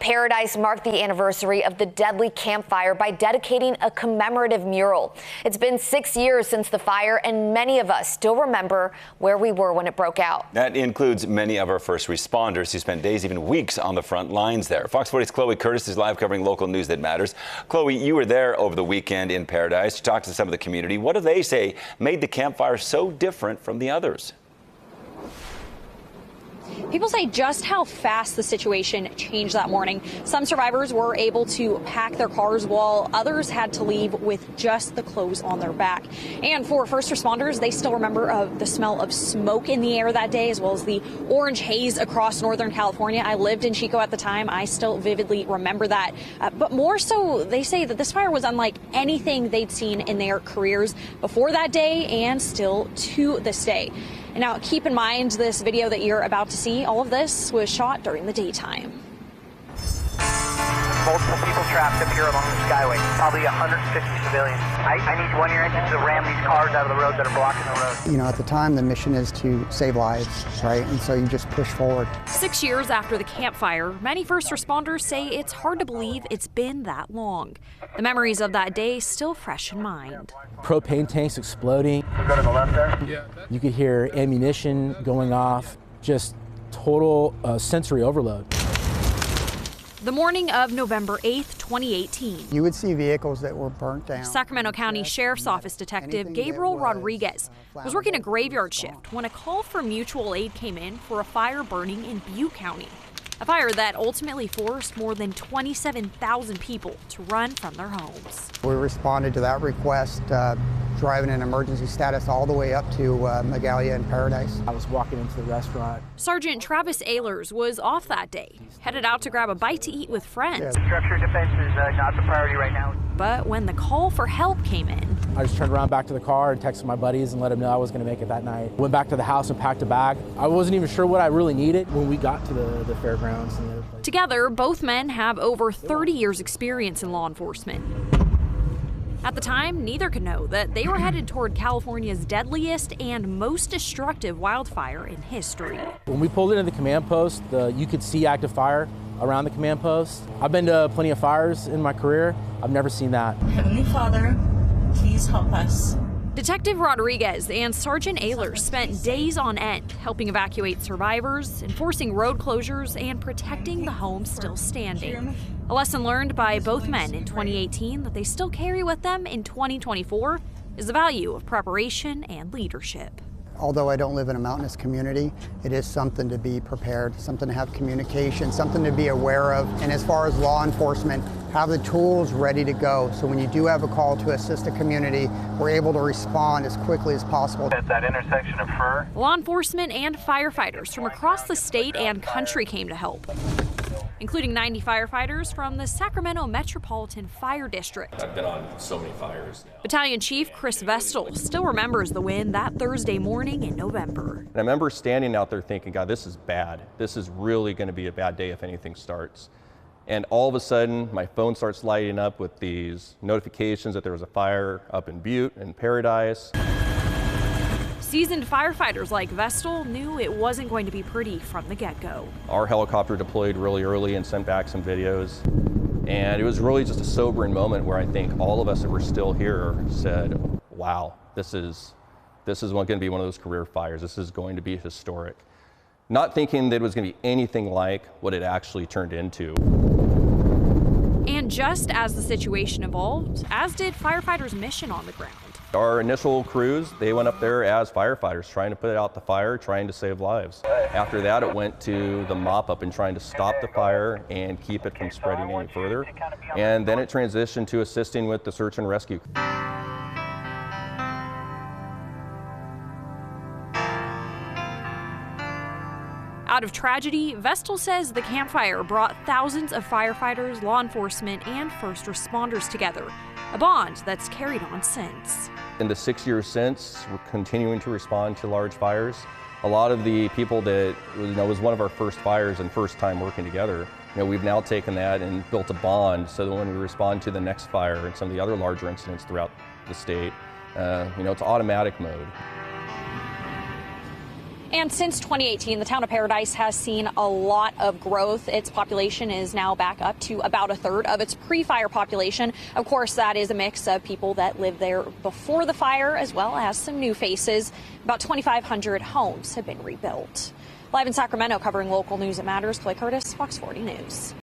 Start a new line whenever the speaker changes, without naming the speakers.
Paradise marked the anniversary of the deadly campfire by dedicating a commemorative mural. It's been 6 years since the fire, and many of us still remember where we were when it broke out.
That includes many of our first responders who spent days, even weeks, on the front lines there. Fox 40's Chloe Curtis is live covering local news that matters. Chloe, you were there over the weekend in Paradise to talk to some of the community. What do they say made the campfire so different from the others?
People say just how fast the situation changed that morning. Some survivors were able to pack their cars while others had to leave with just the clothes on their back. And for first responders, they still remember the smell of smoke in the air that day, as well as the orange haze across Northern California. I lived in Chico at the time. I still vividly remember that. But more so, they say that this fire was unlike anything they'd seen in their careers before that day and still to this day. And now, keep in mind, this video that you're about to see, all of this was shot during the daytime.
Multiple people trapped up here along the Skyway, probably 150 civilians. I need one of your engines to ram these cars out of the road that are blocking the road.
You know, at the time, the mission is to save lives, right? And so you just push forward.
6 years after the campfire, many first responders say it's hard to believe it's been that long. The memories of that day still fresh in mind.
Propane tanks exploding.
Go to the left there.
Yeah. You could hear ammunition going off, just total sensory overload.
The morning of November 8th, 2018.
You would see vehicles that were burnt down.
Sacramento County Sheriff's Office Detective Gabriel Rodriguez was working a graveyard shift when a call for mutual aid came in for a fire burning in Butte County. A fire that ultimately forced more than 27,000 people to run from their homes.
We responded to that request, driving an emergency status all the way up to Magalia and Paradise.
I was walking into the restaurant.
Sergeant Travis Ehlers was off that day, headed out to grab a bite to eat with friends.
Structure defense is not the priority right now.
But when the call for help came in,
I just turned around back to the car and texted my buddies and let them know I was going to make it that night. Went back to the house and packed a bag. I wasn't even sure what I really needed when we got to the fairgrounds.
Together, both men have over 30 years experience in law enforcement. At the time, neither could know that they were headed toward California's deadliest and most destructive wildfire in history.
When we pulled into the command post, you could see active fire around the command post. I've been to plenty of fires in my career. I've never seen that.
Heavenly Father, please help us.
Detective Rodriguez and Sergeant Ehlers spent days on end helping evacuate survivors, enforcing road closures, and protecting the homes still standing. A lesson learned by both men in 2018 that they still carry with them in 2024 is the value of preparation and leadership.
Although I don't live in a mountainous community, it is something to be prepared, something to have communication, something to be aware of. And as far as law enforcement, have the tools ready to go. So when you do have a call to assist a community, we're able to respond as quickly as possible.
At that intersection of Fur.
Law enforcement and firefighters from across the state and country came to help, including 90 firefighters from the Sacramento Metropolitan Fire District.
I've been on so many fires now.
Battalion Chief Chris Vestal still remembers the win that Thursday morning in November.
And I remember standing out there thinking, God, this is bad. This is really going to be a bad day if anything starts. And all of a sudden, my phone starts lighting up with these notifications that there was a fire up in Butte and Paradise.
Seasoned firefighters like Vestal knew it wasn't going to be pretty from the get-go.
Our helicopter deployed really early and sent back some videos. And it was really just a sobering moment where I think all of us that were still here said, wow, this is going to be one of those career fires. This is going to be historic. Not thinking that it was going to be anything like what it actually turned into.
And just as the situation evolved, as did firefighters' mission on the ground.
Our initial crews, they went up there as firefighters, trying to put out the fire, trying to save lives. After that, it went to the mop-up and trying to stop the fire and keep it from spreading any further. And then it transitioned to assisting with the search and rescue.
Out of tragedy, Vestal says the campfire brought thousands of firefighters, law enforcement, and first responders together, a bond that's carried on since.
In the 6 years since, we're continuing to respond to large fires. A lot of the people that was one of our first fires and first time working together, we've now taken that and built a bond so that when we respond to the next fire and some of the other larger incidents throughout the state, it's automatic mode.
And since 2018, the town of Paradise has seen a lot of growth. Its population is now back up to about a third of its pre-fire population. Of course, that is a mix of people that lived there before the fire, as well as some new faces. About 2,500 homes have been rebuilt. Live in Sacramento, covering local news that matters, Chloe Curtis, Fox 40 News.